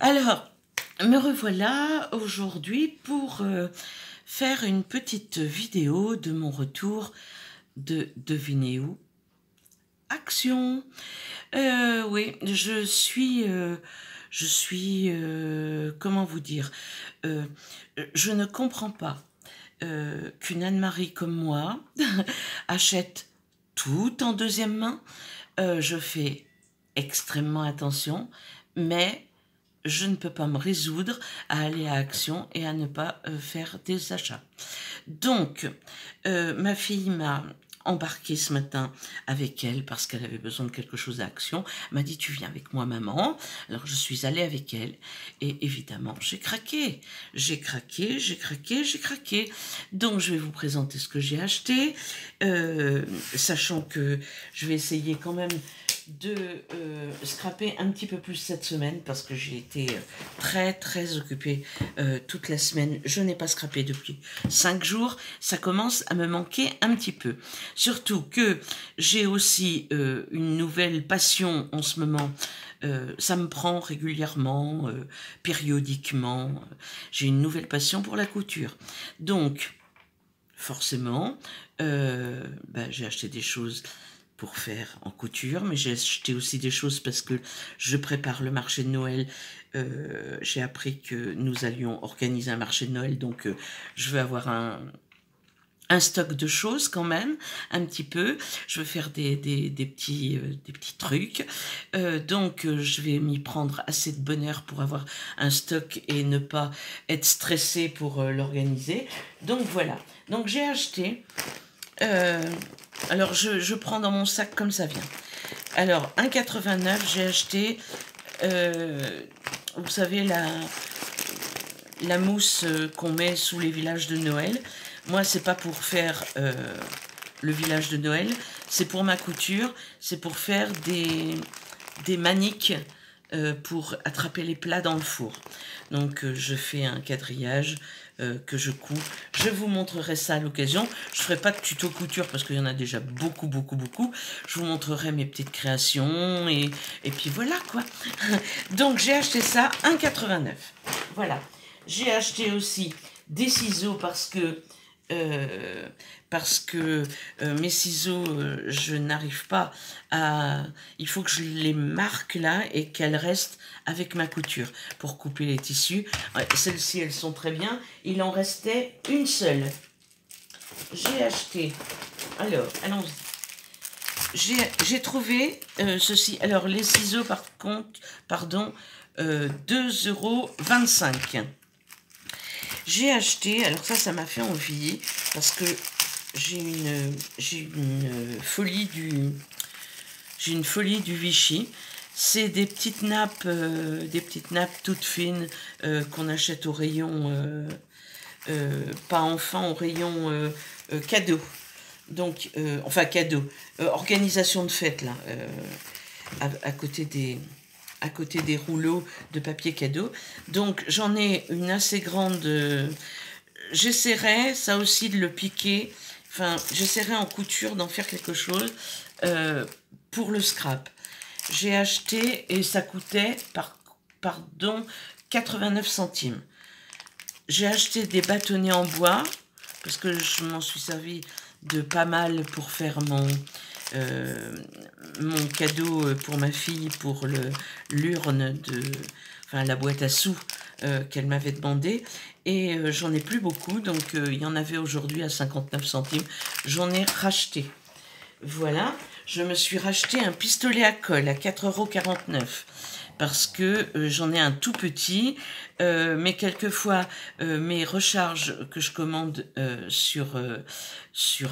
Alors, me revoilà aujourd'hui pour faire une petite vidéo de mon retour de devinez où? Action. Oui, comment vous dire, euh, je ne comprends pas qu'une Anne-Marie comme moi achète tout en deuxième main. Je fais extrêmement attention, mais je ne peux pas me résoudre à aller à Action et à ne pas faire des achats. Donc, ma fille m'a embarquée ce matin avec elle parce qu'elle avait besoin de quelque chose à Action. Elle m'a dit, tu viens avec moi, maman. Alors, je suis allée avec elle et évidemment, j'ai craqué. J'ai craqué, j'ai craqué, j'ai craqué. Donc, je vais vous présenter ce que j'ai acheté, sachant que je vais essayer quand même de scraper un petit peu plus cette semaine parce que j'ai été très occupée toute la semaine. Je n'ai pas scrapé depuis 5 jours. Ça commence à me manquer un petit peu. Surtout que j'ai aussi une nouvelle passion en ce moment. Ça me prend régulièrement, périodiquement. J'ai une nouvelle passion pour la couture. Donc, forcément, j'ai acheté des choses pour faire en couture, mais j'ai acheté aussi des choses parce que je prépare le marché de Noël. J'ai appris que nous allions organiser un marché de Noël, donc je veux avoir un stock de choses quand même, un petit peu. Je veux faire des petits trucs. Donc, je vais m'y prendre assez de bonne heure pour avoir un stock et ne pas être stressée pour l'organiser. Donc, voilà. Donc, j'ai acheté... alors, je prends dans mon sac comme ça vient. Alors, 1,89, j'ai acheté... vous savez, la mousse qu'on met sous les villages de Noël. Moi, c'est pas pour faire le village de Noël, c'est pour ma couture, c'est pour faire des maniques pour attraper les plats dans le four. Donc, je fais un quadrillage que je couds. Je vous montrerai ça à l'occasion. Je ferai pas de tuto couture parce qu'il y en a déjà beaucoup. Je vous montrerai mes petites créations et puis voilà quoi. Donc, j'ai acheté ça 1,89. Voilà. J'ai acheté aussi des ciseaux parce que mes ciseaux, je n'arrive pas à... Il faut que je les marque là et qu'elles restent avec ma couture pour couper les tissus. Celles-ci, elles sont très bien. Il en restait une seule. J'ai acheté... Alors, allons-y. J'ai trouvé ceci. Alors, les ciseaux, par contre, pardon, 2,25 €. J'ai acheté, alors ça m'a fait envie, parce que j'ai une folie du Vichy. C'est des petites nappes toutes fines qu'on achète au rayon, pas enfant, au rayon cadeau. Donc, enfin cadeau, organisation de fête là, à côté des rouleaux de papier cadeau. Donc, j'en ai une assez grande... j'essaierai, ça aussi, de le piquer. Enfin, j'essaierai en couture d'en faire quelque chose pour le scrap. J'ai acheté, et ça coûtait, pardon, 89 centimes. J'ai acheté des bâtonnets en bois, parce que je m'en suis servi de pas mal pour faire mon cadeau pour ma fille, pour l'urne enfin la boîte à sous qu'elle m'avait demandé. Et j'en ai plus beaucoup, donc il y en avait aujourd'hui à 59 centimes. J'en ai racheté. Voilà, je me suis racheté un pistolet à colle à 4,49 € parce que j'en ai un tout petit, mais quelquefois mes recharges que je commande sur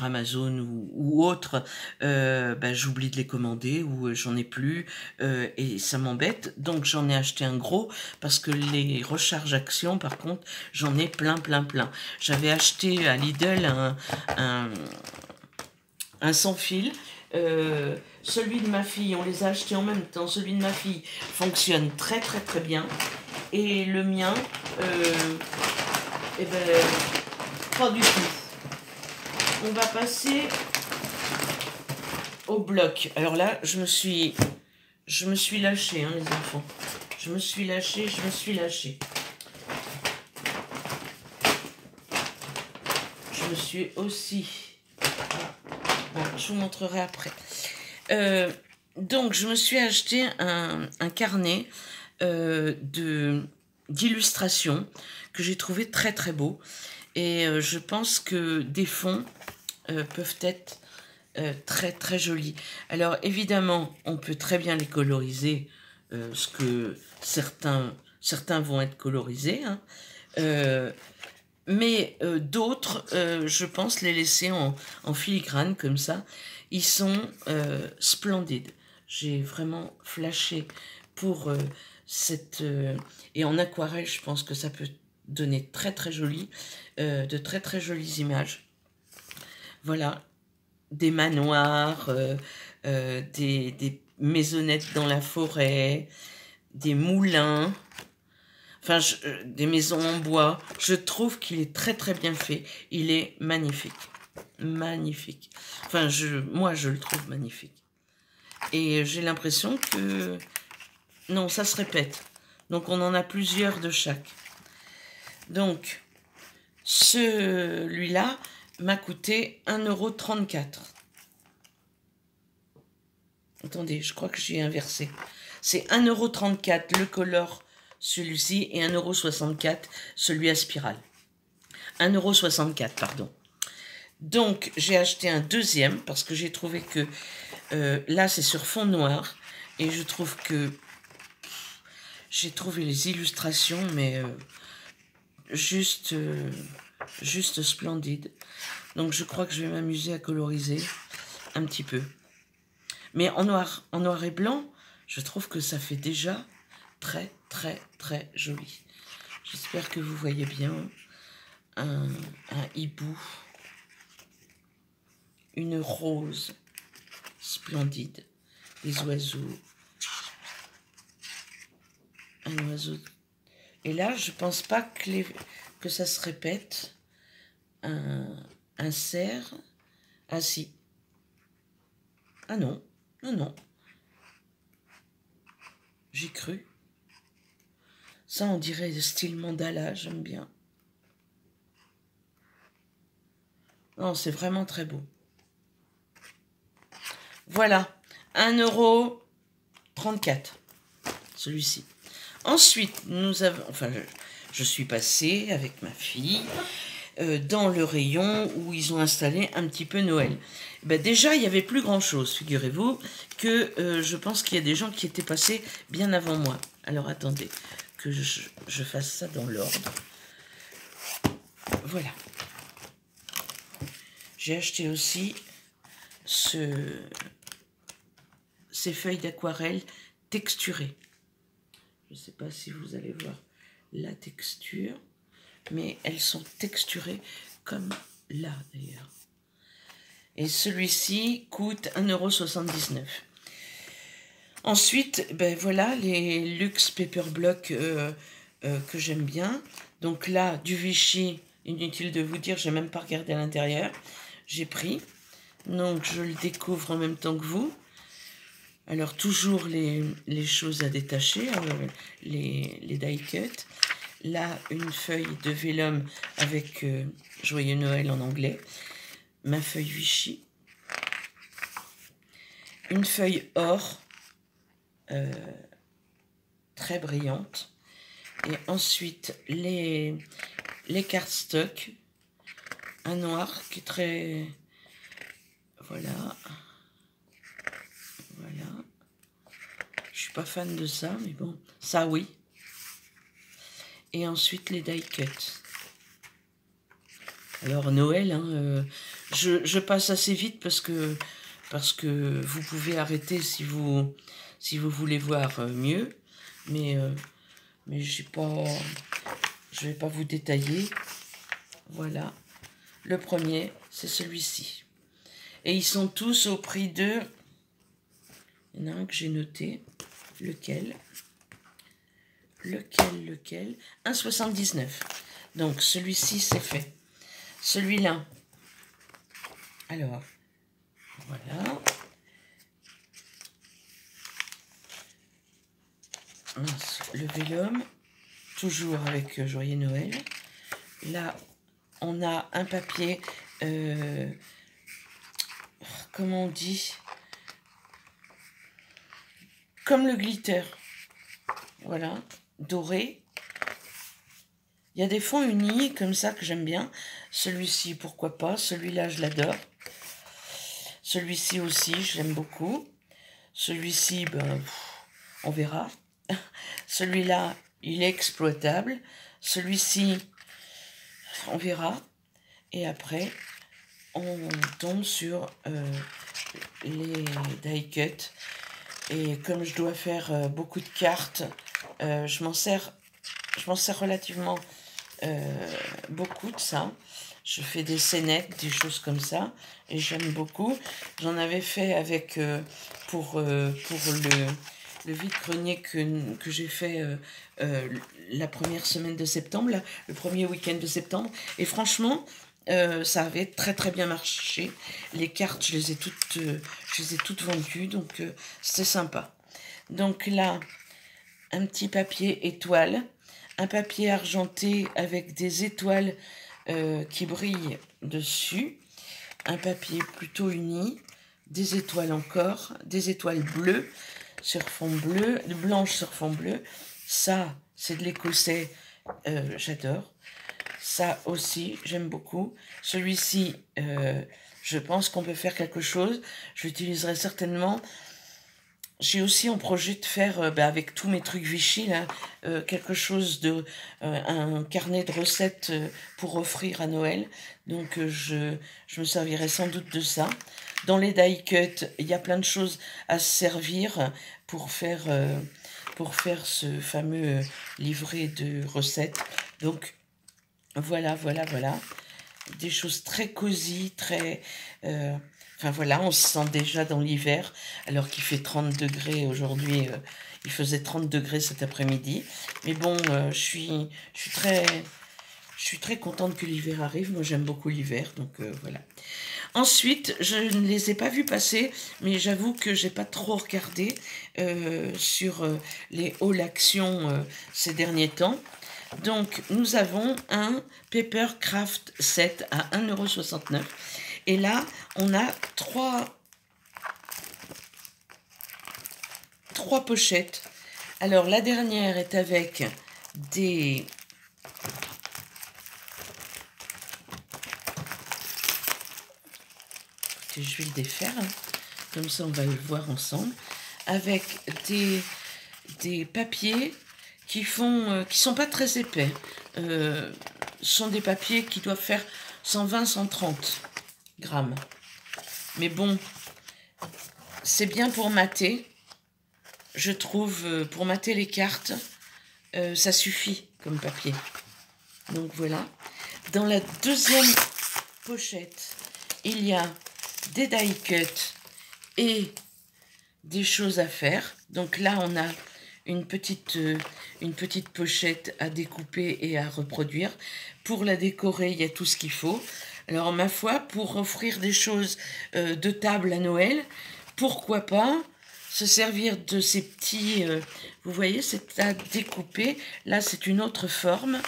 Amazon ou autre, j'oublie de les commander ou j'en ai plus et ça m'embête. Donc j'en ai acheté un gros parce que les recharges Action, par contre, j'en ai plein. J'avais acheté à Lidl un sans fil. Celui de ma fille, on les a achetés en même temps. Celui de ma fille fonctionne très bien. Et le mien, pas du tout. On va passer au bloc. Alors là, je me suis lâchée, hein, les enfants. Je me suis lâchée, je me suis lâchée. Je me suis aussi... Bon, je vous montrerai après. Donc, je me suis acheté un carnet d'illustrations que j'ai trouvé très très beau. Et je pense que des fonds peuvent être très très jolis. Alors, évidemment, on peut très bien les coloriser, ce que certains vont être colorisés, hein. Mais d'autres, je pense les laisser en filigrane comme ça. Ils sont splendides. J'ai vraiment flashé pour cette... et en aquarelle, je pense que ça peut donner très très joli, de très très jolies images. Voilà, des manoirs, des maisonnettes dans la forêt, des moulins... Enfin, des maisons en bois. Je trouve qu'il est très très bien fait. Il est magnifique. Magnifique. Enfin, moi, je le trouve magnifique. Et j'ai l'impression que... Non, ça se répète. Donc, on en a plusieurs de chaque. Donc, celui-là m'a coûté 1,34 €. Attendez, je crois que j'ai inversé. C'est 1,34 € le color... celui-ci, et 1,64 €, celui à spirale. 1,64 €, pardon. Donc, j'ai acheté un deuxième, parce que j'ai trouvé que, là, c'est sur fond noir, et je trouve que, j'ai trouvé les illustrations, mais juste splendides. Donc, je crois que je vais m'amuser à coloriser un petit peu. Mais en noir et blanc, je trouve que ça fait déjà très, très, très joli. J'espère que vous voyez bien un hibou, une rose splendide, des oiseaux, un oiseau. Et là, je pense pas que ça se répète. Un cerf. Ah si. Ah non, non, non. J'ai cru. Ça, on dirait style mandala, j'aime bien. Non, c'est vraiment très beau. Voilà, 1,34 €, celui-ci. Ensuite, nous avons... Enfin, je suis passée avec ma fille dans le rayon où ils ont installé un petit peu Noël. Ben déjà, il n'y avait plus grand-chose, figurez-vous, que je pense qu'il y a des gens qui étaient passés bien avant moi. Alors, attendez, que je fasse ça dans l'ordre. Voilà. J'ai acheté aussi ces feuilles d'aquarelle texturées. Je ne sais pas si vous allez voir la texture, mais elles sont texturées comme là d'ailleurs. Et celui-ci coûte 1,79 €. Ensuite, ben voilà les Luxe Paper Block que j'aime bien. Donc là, du Vichy, inutile de vous dire, j'ai même pas regardé à l'intérieur. J'ai pris. Donc je le découvre en même temps que vous. Alors toujours les choses à détacher, alors, les die cut. Là, une feuille de vélum avec Joyeux Noël en anglais. Ma feuille Vichy. Une feuille or, très brillante. Et ensuite, les cardstock. Un noir qui est très... Voilà. Voilà. Je suis pas fan de ça, mais bon. Ça, oui. Et ensuite, les die cut. Alors, Noël, hein, je passe assez vite parce que vous pouvez arrêter si vous voulez voir mieux. Mais je vais pas vous détailler. Voilà. Le premier, c'est celui-ci. Et ils sont tous au prix de... Il y en a un que j'ai noté. Lequel ? 1,79 €. Donc, celui-ci, c'est fait. Celui-là. Alors, voilà. mince, le vélum, toujours avec Joyeux Noël. Là, on a un papier, comment on dit, comme le glitter, voilà, doré. Il y a des fonds unis comme ça que j'aime bien. Celui-ci, pourquoi pas. Celui-là, je l'adore. Celui-ci aussi, je l'aime beaucoup. Celui-ci, ben, on verra. Celui-là, il est exploitable. Celui-ci, on verra. Et après, on tombe sur les die cut. Et comme je dois faire beaucoup de cartes, je m'en sers relativement beaucoup de ça. Je fais des scénettes, des choses comme ça, et j'aime beaucoup. J'en avais fait avec pour le vide-grenier que j'ai fait la première semaine de septembre, là, le premier week-end de septembre. Et franchement, ça avait très très bien marché. Les cartes, je les ai toutes vendues, donc c'était sympa. Donc là, un petit papier étoile, un papier argenté avec des étoiles qui brillent dessus, un papier plutôt uni, des étoiles encore, des étoiles bleues sur fond bleu, blanches sur fond bleu. Ça, c'est de l'écossais, j'adore. Ça aussi, j'aime beaucoup. Celui-ci, je pense qu'on peut faire quelque chose. Je l'utiliserai certainement. J'ai aussi en projet de faire, avec tous mes trucs Vichy, là, quelque chose de... un carnet de recettes pour offrir à Noël. Donc, je me servirai sans doute de ça. Dans les die cut, il y a plein de choses à se servir pour faire ce fameux livret de recettes. Donc, voilà. Des choses très cosy, très... enfin voilà, on se sent déjà dans l'hiver, alors qu'il fait 30 degrés aujourd'hui. Il faisait 30 degrés cet après-midi. Mais bon, je suis très contente que l'hiver arrive. Moi, j'aime beaucoup l'hiver, donc voilà. Ensuite, je ne les ai pas vus passer, mais j'avoue que j'ai pas trop regardé sur les All Action ces derniers temps. Donc, nous avons un Paper Craft Set à 1,69 €. Et là, on a trois pochettes. Alors, la dernière est avec des... Écoutez, je vais le défaire, hein. Comme ça, on va le voir ensemble. Avec des papiers qui sont pas très épais. Sont des papiers qui doivent faire 120-130 grammes. Mais bon, c'est bien pour mater. Je trouve, pour mater les cartes, ça suffit comme papier. Donc voilà. Dans la deuxième pochette, il y a des die cut et des choses à faire. Donc là, on a une petite pochette à découper et à reproduire. Pour la décorer, il y a tout ce qu'il faut. Alors, ma foi, pour offrir des choses de table à Noël, pourquoi pas se servir de ces petits... vous voyez, c'est à découper. Là, c'est une autre forme.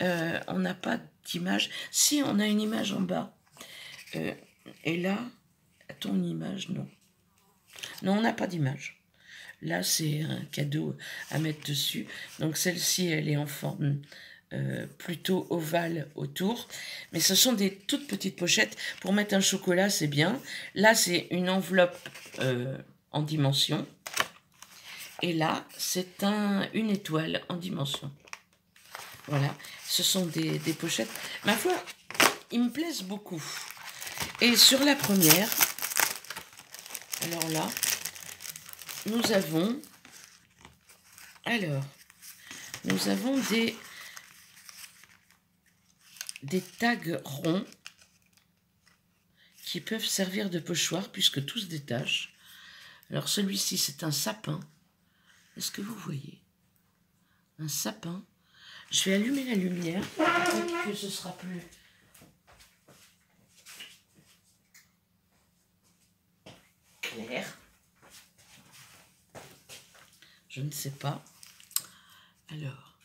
On n'a pas d'image. Si, on a une image en bas. Et là, a-t-on une image? Non. Non, on n'a pas d'image. Là, c'est un cadeau à mettre dessus. Donc, celle-ci, elle est en forme plutôt ovale autour. Mais ce sont des toutes petites pochettes. Pour mettre un chocolat, c'est bien. Là, c'est une enveloppe en dimension. Et là, c'est une étoile en dimension. Voilà. Ce sont des pochettes. Ma foi, ils me plaisent beaucoup. Et sur la première, alors là, nous avons des tags ronds qui peuvent servir de pochoir puisque tout se détache. Alors celui-ci, c'est un sapin. Est-ce que vous voyez? Un sapin. Je vais allumer la lumière, peut-être que ce sera plus clair. Je ne sais pas. Alors,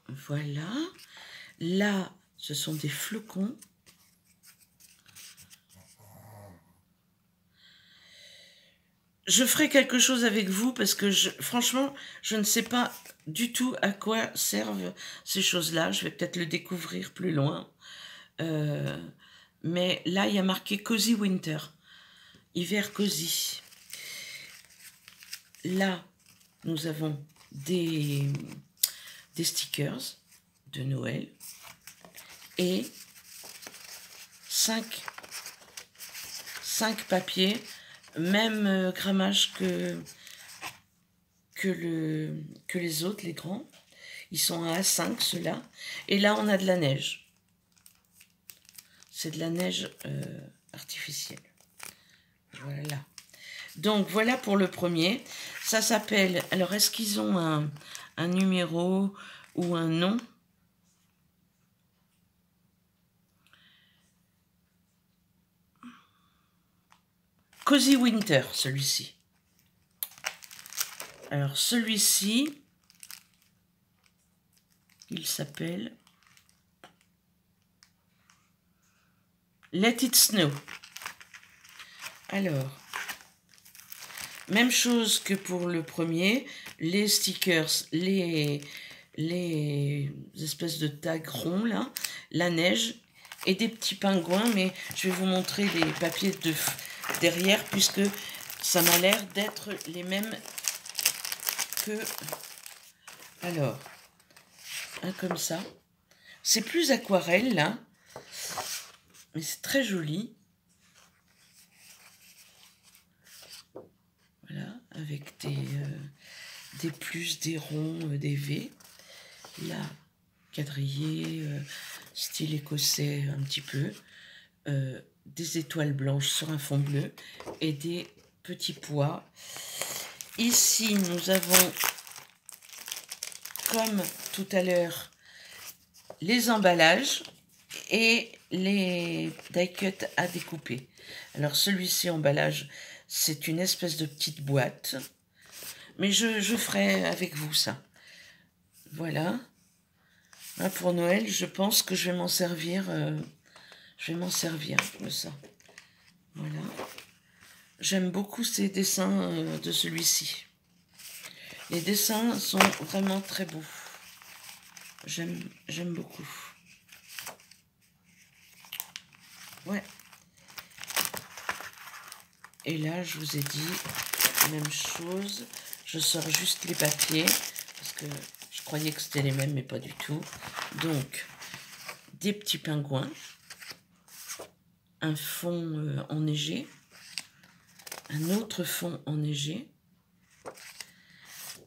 voilà. Là, ce sont des flocons. Je ferai quelque chose avec vous parce que franchement, je ne sais pas du tout à quoi servent ces choses-là. Je vais peut-être le découvrir plus loin. Mais là, il y a marqué Cozy Winter. Hiver cosy. Là, nous avons des stickers de Noël et 5 papiers, même grammage que les autres, les grands. Ils sont à A5 ceux-là. Et là, on a de la neige. C'est de la neige artificielle. Voilà. Donc, voilà pour le premier. Ça s'appelle... Alors, est-ce qu'ils ont un numéro ou un nom? Cozy Winter, celui-ci. Alors, celui-ci, il s'appelle Let It Snow. Alors, même chose que pour le premier, les stickers, les espèces de tags ronds, là, la neige et des petits pingouins, mais je vais vous montrer les papiers derrière, puisque ça m'a l'air d'être les mêmes que... Alors, un comme ça. C'est plus aquarelle, là, mais c'est très joli. Voilà, avec des plus, des ronds, des V. Là, quadrillé, style écossais un petit peu. Des étoiles blanches sur un fond bleu et des petits pois. Ici, nous avons, comme tout à l'heure, les emballages et les die-cut à découper. Alors, celui-ci, emballage, c'est une espèce de petite boîte. Mais je ferai avec vous ça. Voilà. Là, pour Noël, je pense que je vais m'en servir. Je vais m'en servir de ça. Voilà. J'aime beaucoup ces dessins de celui-ci. Les dessins sont vraiment très beaux. J'aime beaucoup. Ouais. Et là, je vous ai dit, même chose. Je sors juste les papiers, parce que je croyais que c'était les mêmes, mais pas du tout. Donc, des petits pingouins, un fond enneigé, un autre fond enneigé,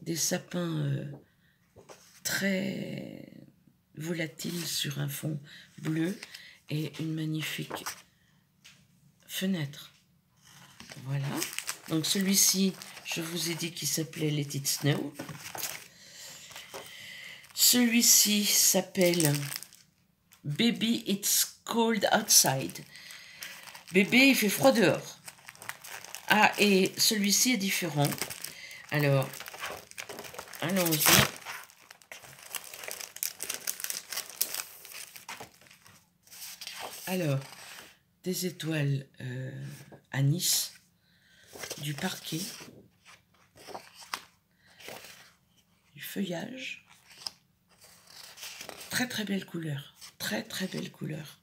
des sapins très volatiles sur un fond bleu et une magnifique fenêtre. Voilà. Donc celui-ci, je vous ai dit qu'il s'appelait Let It Snow. Celui-ci s'appelle Baby It's Cold Outside. Bébé, il fait froid dehors. Ah, et celui-ci est différent. Alors, allons-y. Alors, des étoiles à Nice, du parquet, du feuillage. Très très belle couleur. Très très belle couleur.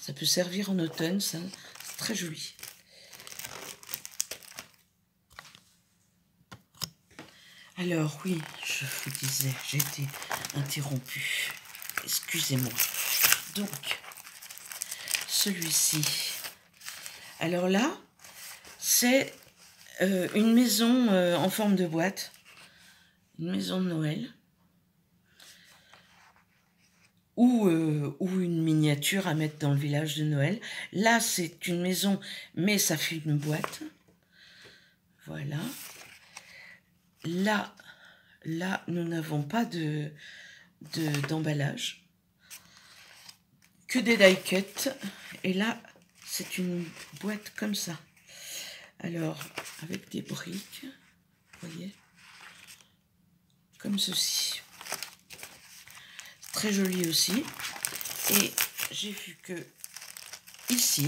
Ça peut servir en automne, ça. C'est très joli. Alors oui, je vous disais, j'ai été interrompue. Excusez-moi. Donc, celui-ci. Alors là, c'est une maison en forme de boîte. Une maison de Noël. Ou une miniature à mettre dans le village de Noël. Là, c'est une maison, mais ça fait une boîte. Voilà. Là, nous n'avons pas d'emballage. Que des die-cut. Et là, c'est une boîte comme ça. Alors, avec des briques, vous voyez, comme ceci. Très joli aussi. Et j'ai vu que ici,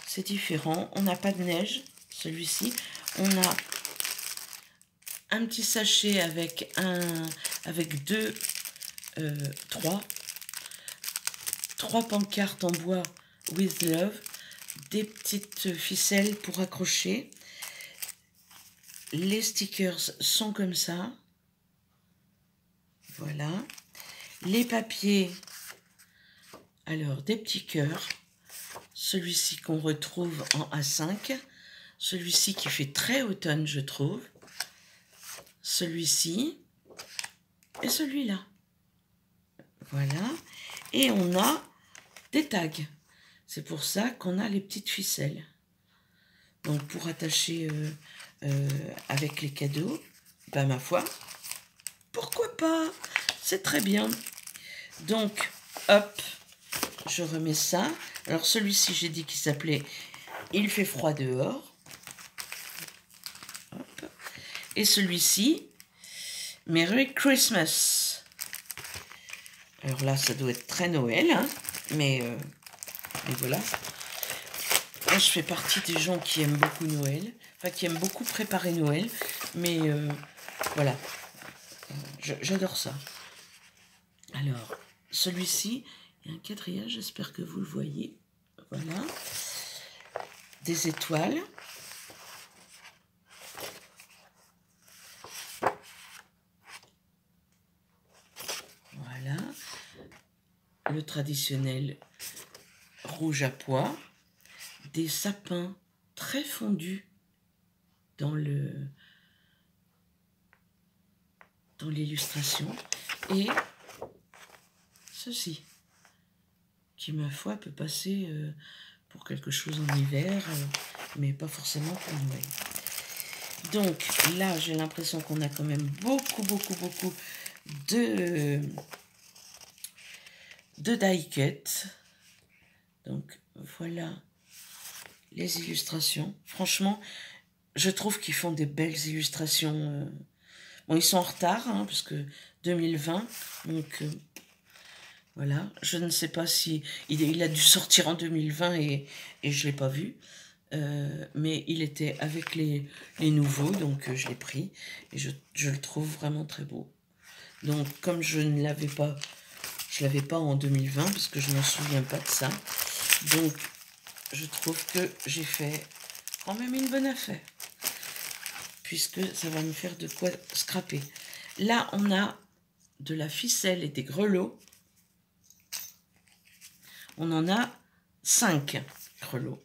c'est différent. On n'a pas de neige, celui-ci. On a un petit sachet avec trois pancartes en bois with love, des petites ficelles pour accrocher. Les stickers sont comme ça. Voilà. Les papiers, alors des petits cœurs. Celui-ci qu'on retrouve en A5. Celui-ci qui fait très automne, je trouve. Celui-ci et celui-là. Voilà. Et on a des tags. C'est pour ça qu'on a les petites ficelles. Donc pour attacher avec les cadeaux, ben ma foi, pourquoi pas? C'est très bien. Donc, hop, je remets ça. Alors celui-ci, j'ai dit qu'il s'appelait « Il fait froid dehors ». Hop. Et celui-ci, « Merry Christmas ». Alors là, ça doit être très Noël, hein, mais voilà. Moi, je fais partie des gens qui aiment beaucoup Noël, enfin qui aiment beaucoup préparer Noël, mais voilà, j'adore ça. Alors, celui-ci, il y a un quadrillage, j'espère que vous le voyez. Voilà. Des étoiles. Voilà. Le traditionnel rouge à pois. Des sapins très fondus dans l'illustration. Et ceci, qui ma foi peut passer pour quelque chose en hiver, mais pas forcément pour Noël. Donc là, j'ai l'impression qu'on a quand même beaucoup de die-cut. Donc voilà les illustrations. Franchement, je trouve qu'ils font des belles illustrations. Bon, ils sont en retard, hein, parce que 2020, donc voilà. Je ne sais pas si il a dû sortir en 2020 et je ne l'ai pas vu. Mais il était avec les nouveaux, donc je l'ai pris. Et je le trouve vraiment très beau. Donc, comme je ne l'avais pas, je ne l'avais pas en 2020, parce que je ne me souviens pas de ça. Donc, je trouve que j'ai fait quand même une bonne affaire. Puisque ça va me faire de quoi scraper. Là, on a de la ficelle et des grelots. On en a 5 grelots.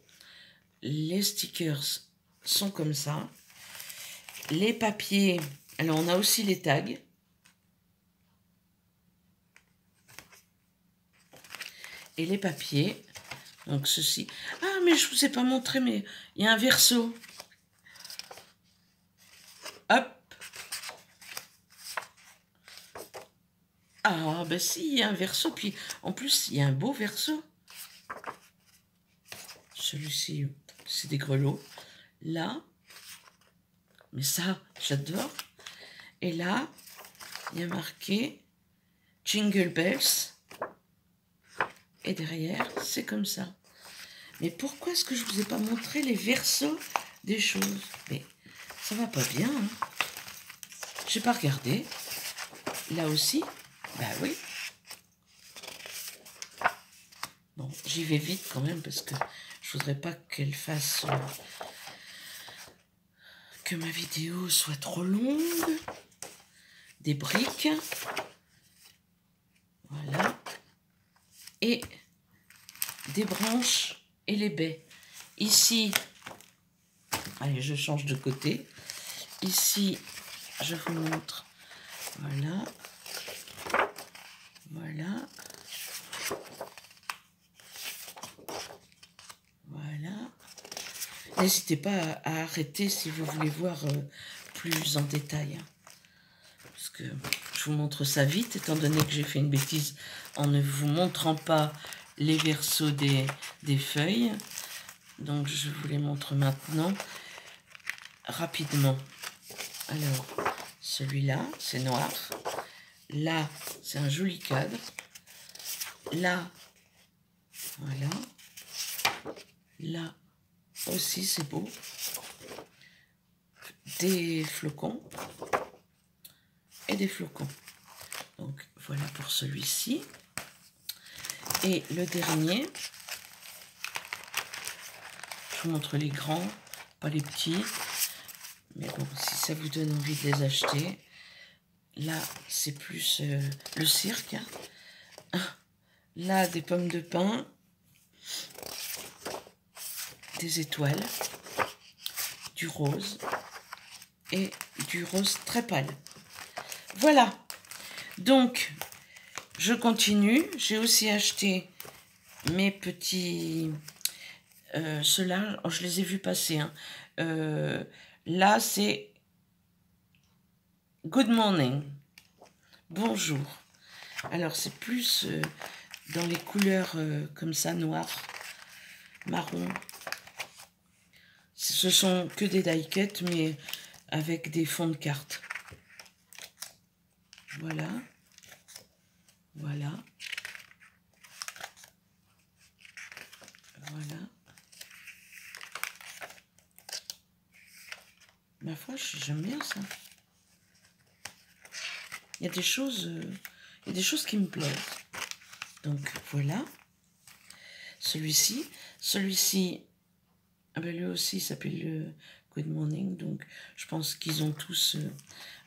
Les stickers sont comme ça. Les papiers, alors on a aussi les tags. Et les papiers, donc ceci. Ah, mais je ne vous ai pas montré, mais il y a un verso. Hop. Ah, ben si, il y a un verso. Puis en plus, il y a un beau verso. Celui-ci, c'est des grelots. Là, mais ça, j'adore. Et là, il y a marqué Jingle Bells. Et derrière, c'est comme ça. Mais pourquoi est-ce que je ne vous ai pas montré les versos des choses? Mais ça va pas bien, hein. J'ai pas regardé. Là aussi, bah oui. Bon, j'y vais vite quand même parce que je voudrais pas qu'elle fasse que ma vidéo soit trop longue. Des briques. Voilà. Et des branches et les baies. Ici, allez, je change de côté. Ici, je vous montre. Voilà. Voilà. Voilà. N'hésitez pas à arrêter si vous voulez voir plus en détail. Hein. Parce que je vous montre ça vite, étant donné que j'ai fait une bêtise en ne vous montrant pas les versos des feuilles. Donc, je vous les montre maintenant, rapidement. Alors, Celui-là, c'est noir. Là, c'est un joli cadre. Là, voilà. Là aussi, c'est beau. Des flocons. Et des flocons. Donc, voilà pour celui-ci. Et le dernier, je vous montre les grands, pas les petits. Mais bon, si ça vous donne envie de les acheter. Là, c'est plus le cirque. Là, des pommes de pin. Des étoiles. Du rose. Et du rose très pâle. Voilà. Donc, je continue. J'ai aussi acheté mes petits... ceux-là, je les ai vus passer. Hein. Là, c'est Good Morning. Bonjour. Alors, c'est plus dans les couleurs comme ça, noir, marron. Ce sont que des die-cuts, mais avec des fonds de cartes. Voilà. Voilà. Voilà. Ma foi, j'aime bien ça. Il y a des choses qui me plaisent. Donc voilà. Celui-ci, ah ben lui aussi s'appelle le Good Morning. Donc je pense qu'ils ont tous,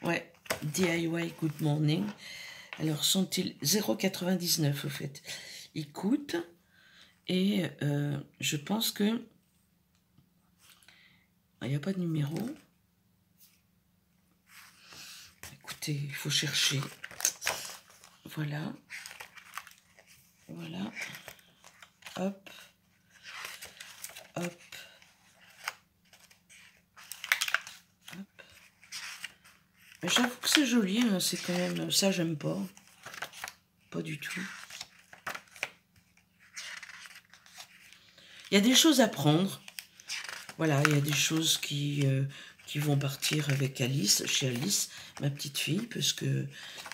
ouais, DIY Good Morning. Alors sont-ils 0,99 au fait? Ils coûtent et je pense que il n'y a pas de numéro. Écoutez, il faut chercher. Voilà. Voilà. Hop. Hop. Hop. J'avoue que c'est joli, hein, c'est quand même... Ça, j'aime pas. Pas du tout. Il y a des choses à prendre. Voilà, il y a des choses qui vont partir avec Alice, chez Alice, ma petite fille, parce que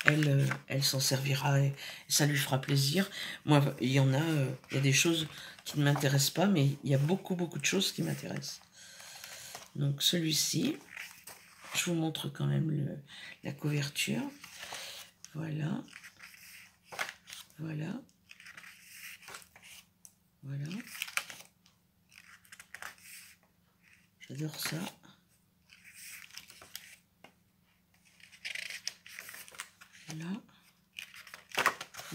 elle s'en servira et ça lui fera plaisir. Moi, il y en a, il y a des choses qui ne m'intéressent pas, mais il y a beaucoup de choses qui m'intéressent. Donc celui-ci, je vous montre quand même la couverture. Voilà. Voilà. Voilà. J'adore ça. Là.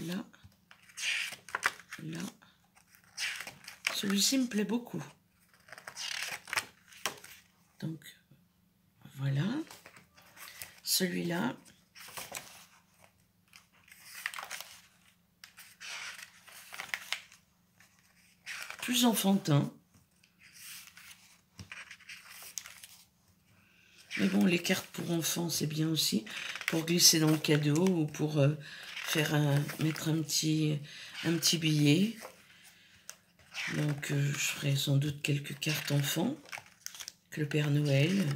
Là. Là. Celui-ci me plaît beaucoup. Donc, voilà. Celui-là. Plus enfantin. Mais bon, les cartes pour enfants, c'est bien aussi. Pour glisser dans le cadeau ou pour mettre un petit billet. Donc, je ferai sans doute quelques cartes enfants. Le Père Noël,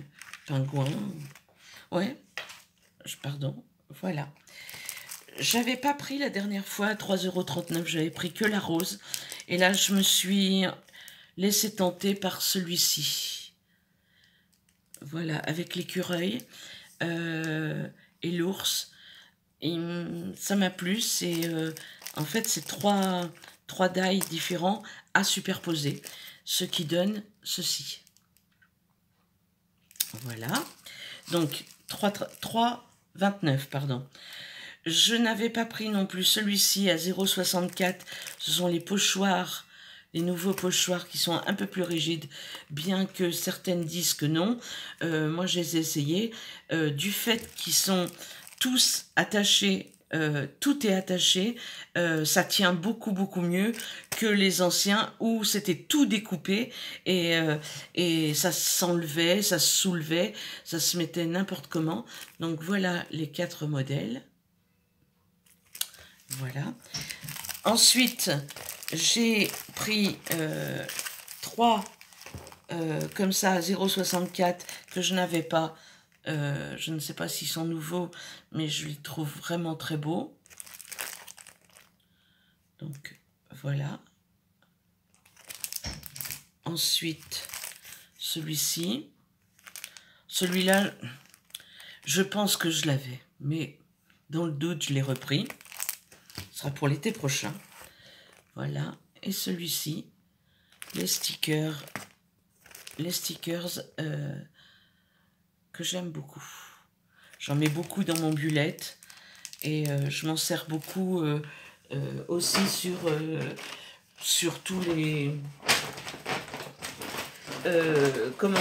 pingouin. Ouais, pardon, voilà. J'avais pas pris la dernière fois à 3,39 €, j'avais pris que la rose. Et là, je me suis laissé tenter par celui-ci. Voilà, avec l'écureuil et l'ours. Et ça m'a plu. C'est en fait, c'est trois die différents à superposer, ce qui donne ceci. Voilà. Donc, 3,29 €, pardon. Je n'avais pas pris non plus celui-ci à 0,64 €. Ce sont les pochoirs, les nouveaux pochoirs qui sont un peu plus rigides, bien que certaines disent que non. Moi, je les ai essayés. Du fait qu'ils sont tous attachés, tout est attaché, ça tient beaucoup mieux que les anciens où c'était tout découpé et ça s'enlevait, ça se soulevait, ça se mettait n'importe comment. Donc voilà les 4 modèles. Voilà. Ensuite, j'ai pris 3 comme ça à 0,64 que je n'avais pas Je ne sais pas s'ils sont nouveaux, mais je les trouve vraiment très beaux. Donc, voilà. Ensuite, celui-ci. Celui-là, je pense que je l'avais, mais dans le doute, je l'ai repris. Ce sera pour l'été prochain. Voilà. Et celui-ci, les stickers que j'aime beaucoup. J'en mets beaucoup dans mon bullette et je m'en sers beaucoup aussi sur tous les... comment,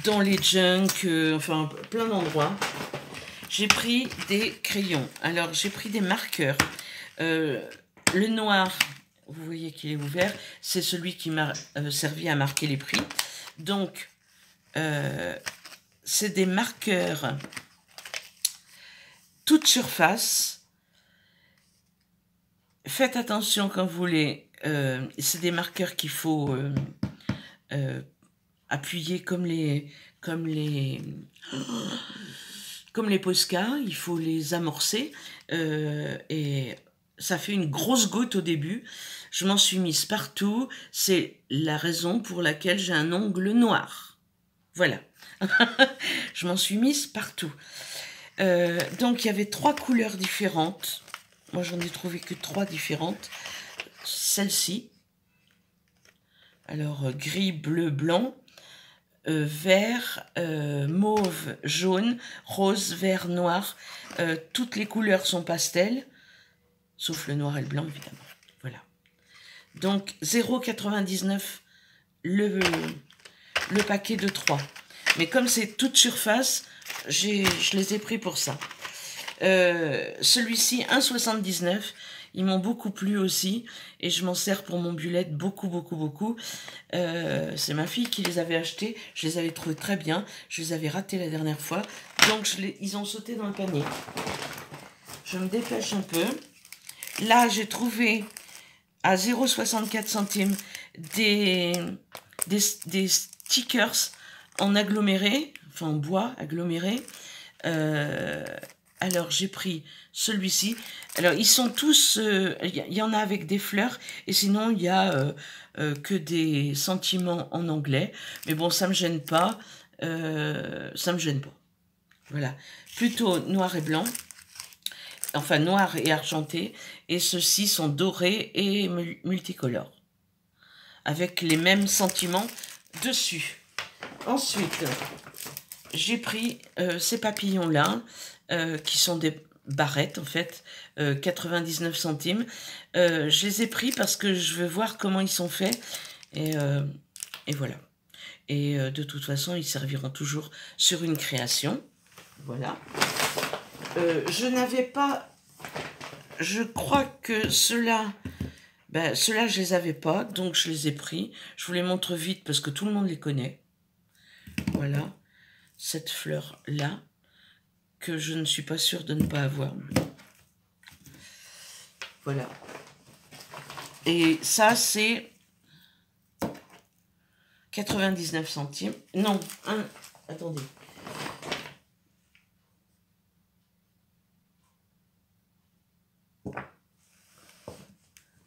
dans les junks, enfin plein d'endroits. J'ai pris des crayons. Alors j'ai pris des marqueurs. Le noir, vous voyez qu'il est ouvert, c'est celui qui m'a servi à marquer les prix. Donc c'est des marqueurs toute surface. Faites attention quand vous voulez. C'est des marqueurs qu'il faut appuyer comme les Posca. Il faut les amorcer et ça fait une grosse goutte au début. Je m'en suis mise partout. C'est la raison pour laquelle j'ai un ongle noir. Voilà. Je m'en suis mise partout. Donc il y avait 3 couleurs différentes. Moi j'en ai trouvé que 3 différentes. Celle-ci. Alors gris, bleu, blanc, vert, mauve, jaune, rose, vert, noir. Toutes les couleurs sont pastel, sauf le noir et le blanc évidemment. Voilà. Donc 0,99 le paquet de 3. Mais comme c'est toute surface, je les ai pris pour ça. Celui-ci, 1,79. Ils m'ont beaucoup plu aussi. Et je m'en sers pour mon bullette beaucoup, beaucoup, beaucoup. C'est ma fille qui les avait achetés. Je les avais trouvés très bien. Je les avais ratés la dernière fois. Donc, ils ont sauté dans le panier. Je me dépêche un peu. Là, j'ai trouvé à 0,64 centimes des stickers en aggloméré. Enfin, en bois aggloméré. Alors, j'ai pris celui-ci. Alors, ils sont tous... Il y en a avec des fleurs. Et sinon, il y a que des sentiments en anglais. Mais bon, ça ne me gêne pas. Ça me gêne pas. Voilà. Plutôt noir et blanc. Enfin, noir et argenté. Et ceux-ci sont dorés et multicolores. Avec les mêmes sentiments dessus. Ensuite, j'ai pris ces papillons-là. Qui sont des barrettes en fait, 99 centimes. Je les ai pris parce que je veux voir comment ils sont faits et voilà. Et de toute façon, ils serviront toujours sur une création. Voilà. Je n'avais pas... Je crois que ceux-là... ceux-là, je les avais pas, donc je les ai pris. Je vous les montre vite parce que tout le monde les connaît. Voilà. Cette fleur-là. Que je ne suis pas sûre de ne pas avoir. Voilà. Et ça, c'est 99 centimes. Non, attendez.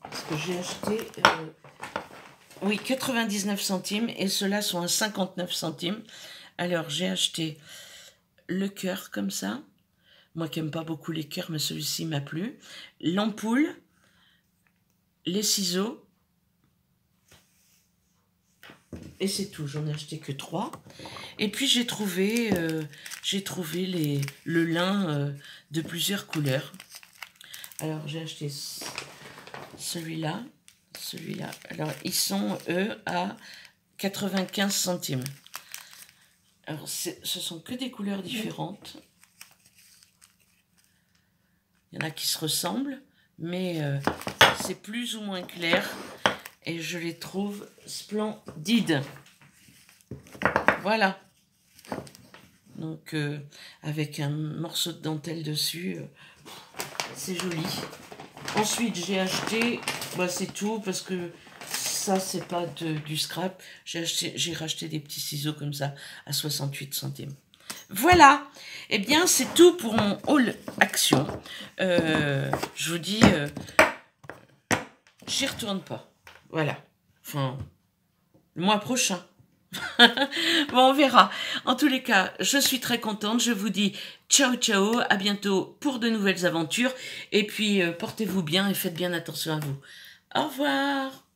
Parce que j'ai acheté... oui, 99 centimes. Et ceux-là sont à 59 centimes. Alors, j'ai acheté... le cœur comme ça, moi qui n'aime pas beaucoup les cœurs, mais celui-ci m'a plu, l'ampoule, les ciseaux, et c'est tout, j'en ai acheté que 3, et puis j'ai trouvé le lin de plusieurs couleurs. Alors j'ai acheté celui-là, alors ils sont eux à 95 centimes. Alors, ce sont que des couleurs différentes. Il y en a qui se ressemblent, mais c'est plus ou moins clair. Et je les trouve splendides. Voilà. Donc, avec un morceau de dentelle dessus, c'est joli. Ensuite, j'ai acheté, c'est tout, parce que ça, c'est pas du scrap. J'ai racheté des petits ciseaux comme ça à 68 centimes. Voilà. Eh bien, c'est tout pour mon haul action. Je vous dis, j'y retourne pas. Voilà. Enfin, le mois prochain. Bon, on verra. En tous les cas, je suis très contente. Je vous dis ciao, ciao. À bientôt pour de nouvelles aventures. Et puis, portez-vous bien et faites bien attention à vous. Au revoir.